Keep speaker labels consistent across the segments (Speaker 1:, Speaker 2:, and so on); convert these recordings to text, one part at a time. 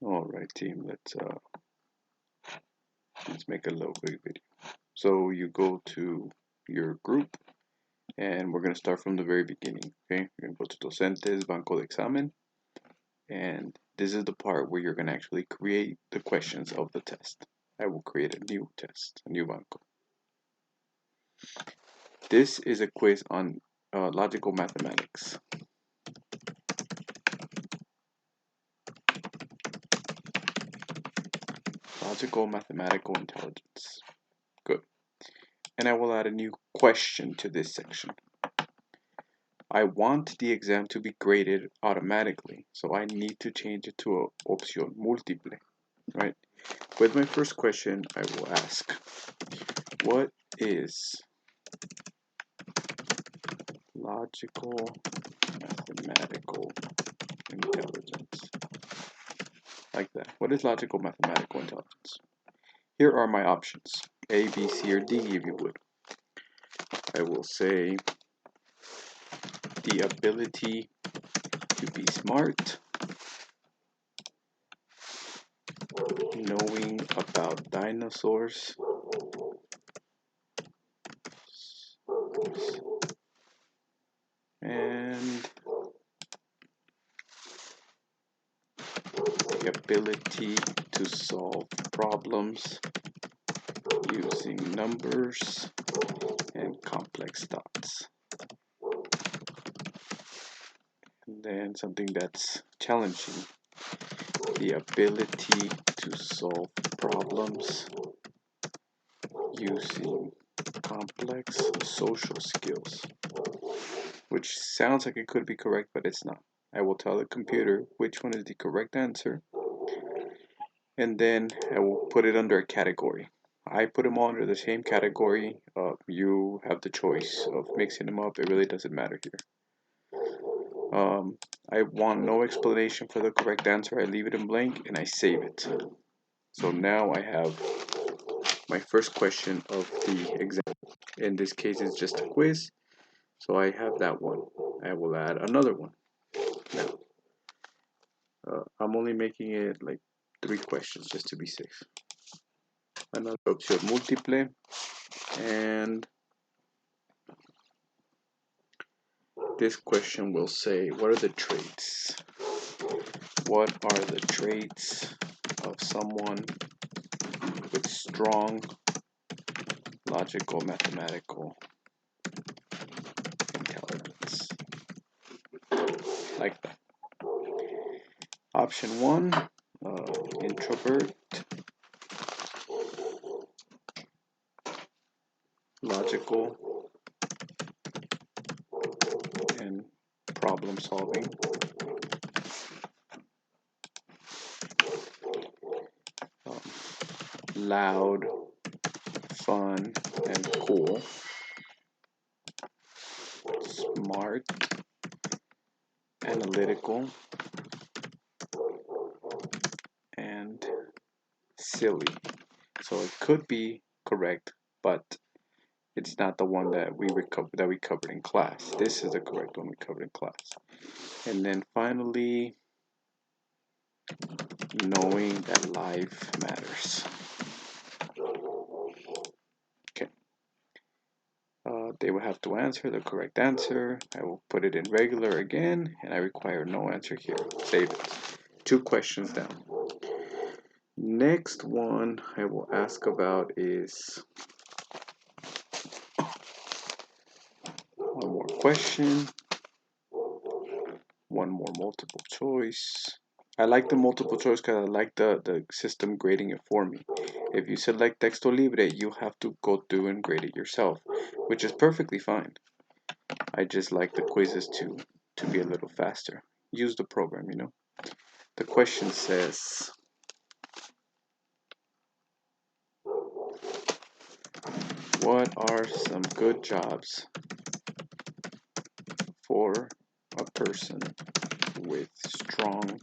Speaker 1: All right, team. Let's make a little quick video. So you go to your group, and we're gonna start from the very beginning. Okay, you're gonna go to Docentes, Banco de Examen, and this is the part where you're gonna actually create the questions of the test. I will create a new test, a new banco. This is a quiz on logical mathematics. Logical mathematical intelligence. Good. And I will add a new question to this section. I want the exam to be graded automatically, so I need to change it to a opción múltiple, right? With my first question, I will ask, what is logical mathematical intelligence? Like that. What is logical mathematical intelligence? Here are my options, A, B, C, or D, if you would. I will say the ability to be smart, knowing about dinosaurs, and the ability to solve problems using numbers and complex thoughts. And then something that's challenging, the ability to solve problems using complex social skills, which sounds like it could be correct, but it's not. I will tell the computer which one is the correct answer, and then I will put it under a category. I put them all under the same category. You have the choice of mixing them up. It really doesn't matter here. I want no explanation for the correct answer. I leave it in blank and I save it. So now I have my first question of the exam. In this case, it's just a quiz. So I have that one. I will add another one. Now, I'm only making it like 3 questions just to be safe. Another opción múltiple, and this question will say, what are the traits? What are the traits of someone with strong logical mathematical intelligence? Like that. Option 1, introvert, logical, and problem solving. Loud, fun, and cool. Smart, analytical, and silly. So it could be correct, but it's not the one that we covered in class. This is the correct one we covered in class. And then finally, knowing that life matters. Okay. They will have to answer the correct answer. I will put it in regular again, and I require no answer here. Save it. 2 questions down. Next one I will ask about is one more question, one more multiple choice. I like the multiple choice because I like the system grading it for me. If you select Texto Libre, you have to go through and grade it yourself, which is perfectly fine. I just like the quizzes to be a little faster. Use the program, you know. The question says, what are some good jobs for a person with strong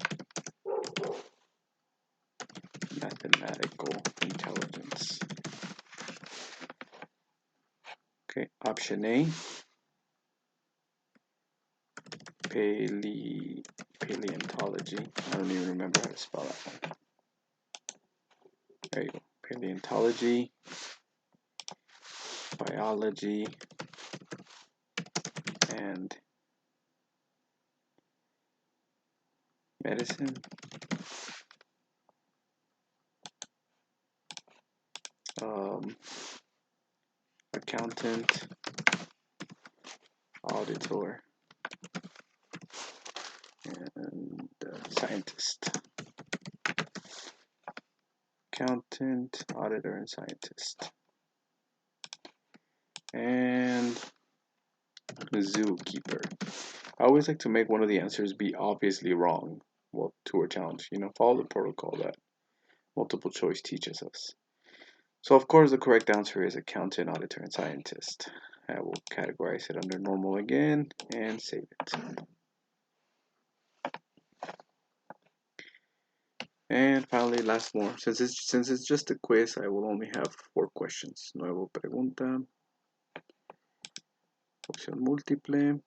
Speaker 1: mathematical intelligence? Okay, option A, paleontologist. paleontology. I don't even remember how to spell that one. There you go. Paleontology, biology, and medicine. Accountant, auditor, and scientist. Accountant, auditor, and scientist. And zookeeper. I always like to make one of the answers be obviously wrong. Well, to a challenge, follow the protocol that multiple choice teaches us. So of course the correct answer is accountant, auditor, and scientist. I will categorize it under normal again and save it. And finally, last one. Since it's just a quiz, I will only have 4 questions. Nuevo pregunta. Opción múltiple.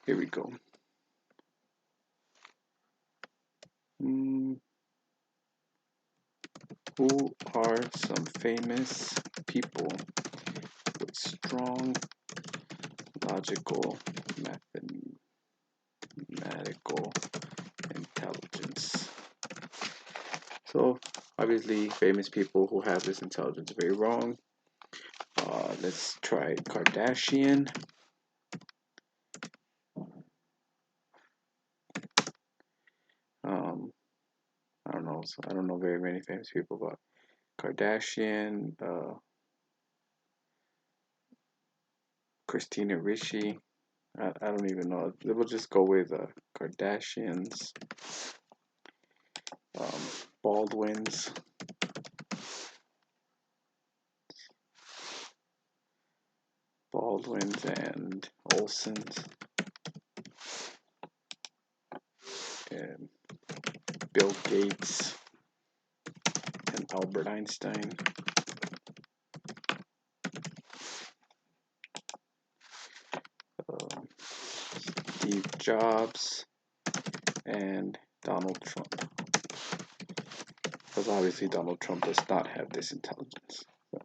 Speaker 1: Here we go. Who are some famous people with strong logical mathematical intelligence? So obviously famous people who have this intelligence are very wrong. Let's try Kardashian. I don't know very many famous people, but Kardashian, Christina Ricci. I don't even know. We'll just go with Kardashians, Baldwins, and Olsons, and Bill Gates, and Albert Einstein. Steve Jobs, and Donald Trump. Because obviously Donald Trump does not have this intelligence. So,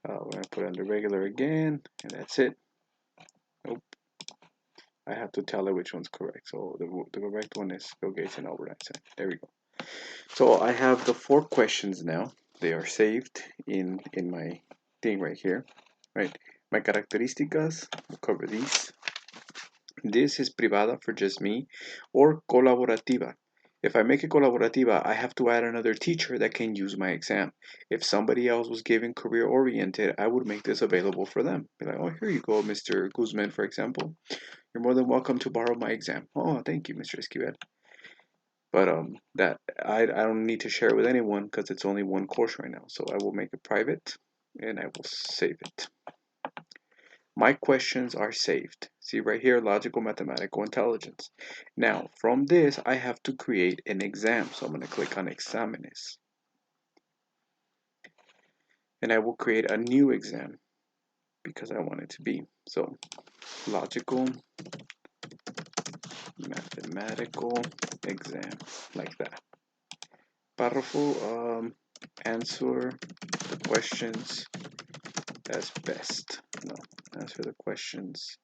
Speaker 1: we're going to put it under regular again, and that's it. Nope. I have to tell it which one's correct. So the correct one is Bill Gates and Albert Einstein. There we go. So I have the 4 questions now. They are saved in my thing right here. Right. My características, we'll cover these. This is privada for just me, or colaborativa. If I make it colaborativa, I have to add another teacher that can use my exam. If somebody else was giving career oriented, I would make this available for them. Be like, oh, here you go, Mr. Guzman, for example. You're more than welcome to borrow my exam. Oh, thank you, Mr. Esquivel. But that I don't need to share it with anyone because it's only one course right now. So I will make it private and I will save it. My questions are saved. See right here, logical mathematical intelligence. Now, from this, I have to create an exam. So I'm going to click on exámenes. And I will create a new exam because I want it to be. So, logical mathematical exam, like that. Párrafo, answer the questions as best. No, answer the questions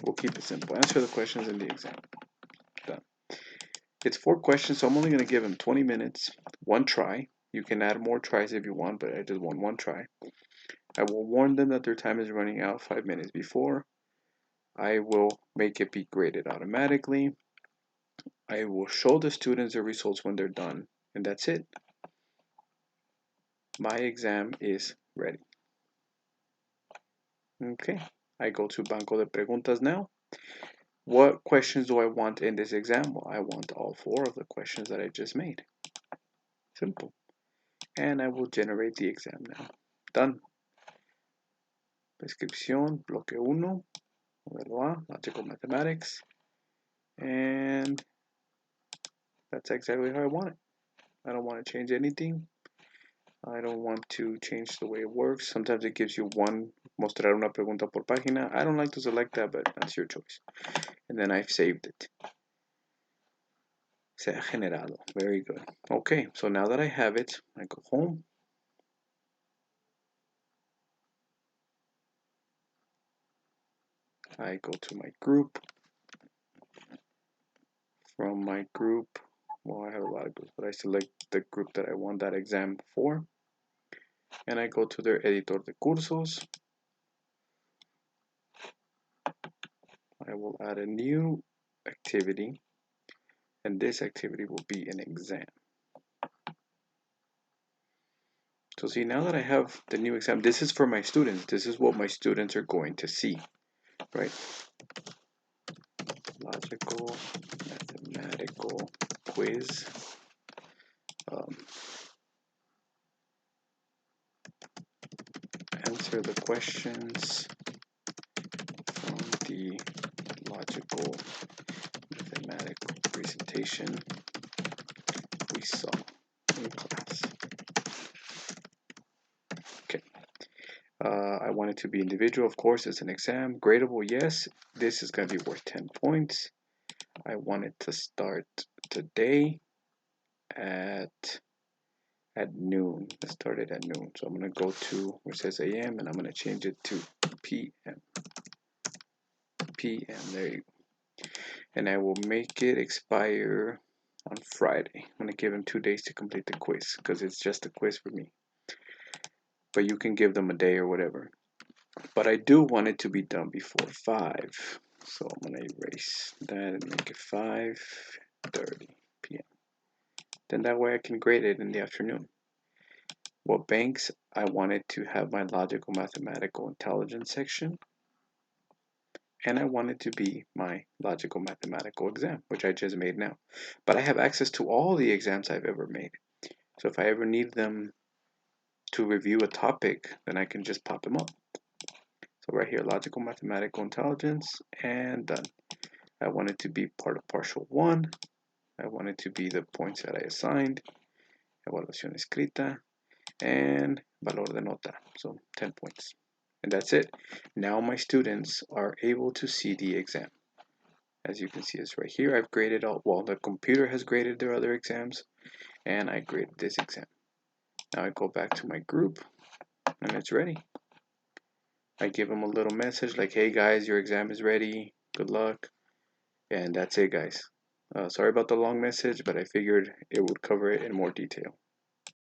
Speaker 1: we'll keep it simple. Answer the questions in the exam. Done. It's 4 questions, so I'm only going to give them 20 minutes, 1 try. You can add more tries if you want, but I just want 1 try. I will warn them that their time is running out 5 minutes before. I will make it be graded automatically. I will show the students the results when they're done, and that's it. My exam is ready. Okay, I go to Banco de Preguntas now. What questions do I want in this exam? Well, I want all 4 of the questions that I just made. Simple. And I will generate the exam now. Done. Descripción, bloque 1, modelo A, logical mathematics. And that's exactly how I want it. I don't want to change anything. I don't want to change the way it works. Sometimes it gives you one, mostrar una pregunta por página. I don't like to select that, but that's your choice. And then I've saved it. Se ha generado. Very good. Okay, so now that I have it, I go home. I go to my group. From my group, well, I have a lot of groups, but I select the group that I want that exam for. And I go to their editor de cursos. I will add a new activity, and this activity will be an exam. So see, now that I have the new exam, this is for my students. This is what my students are going to see, right? Logical, mathematical quiz. Answer the questions from the logical mathematical presentation we saw in class. Okay. I want it to be individual, of course. It's an exam. Gradable, yes. This is going to be worth 10 points. I want it to start today at noon. Let's start it at noon. So I'm going to go to where it says AM and I'm going to change it to PM. PM, there you go. And I will make it expire on Friday. I'm going to give them 2 days to complete the quiz because it's just a quiz for me. But you can give them a day or whatever. But I do want it to be done before 5. So I'm going to erase that and make it 5:30 p.m. Then that way I can grade it in the afternoon. What banks? I wanted to have my logical mathematical intelligence section. And I want it to be my logical mathematical exam, which I just made now. But I have access to all the exams I've ever made. So if I ever need them to review a topic, then I can just pop them up. So right here, logical mathematical intelligence, and done. I want it to be part of partial 1. I want it to be the points that I assigned, evaluación escrita, and valor de nota, so 10 points. And that's it. Now my students are able to see the exam. As you can see, it's right here. I've graded all, well, the computer has graded their other exams, and I graded this exam. Now I go back to my group, and it's ready. I give them a little message like, hey guys, your exam is ready, good luck. And that's it, guys. Sorry about the long message, but I figured it would cover it in more detail.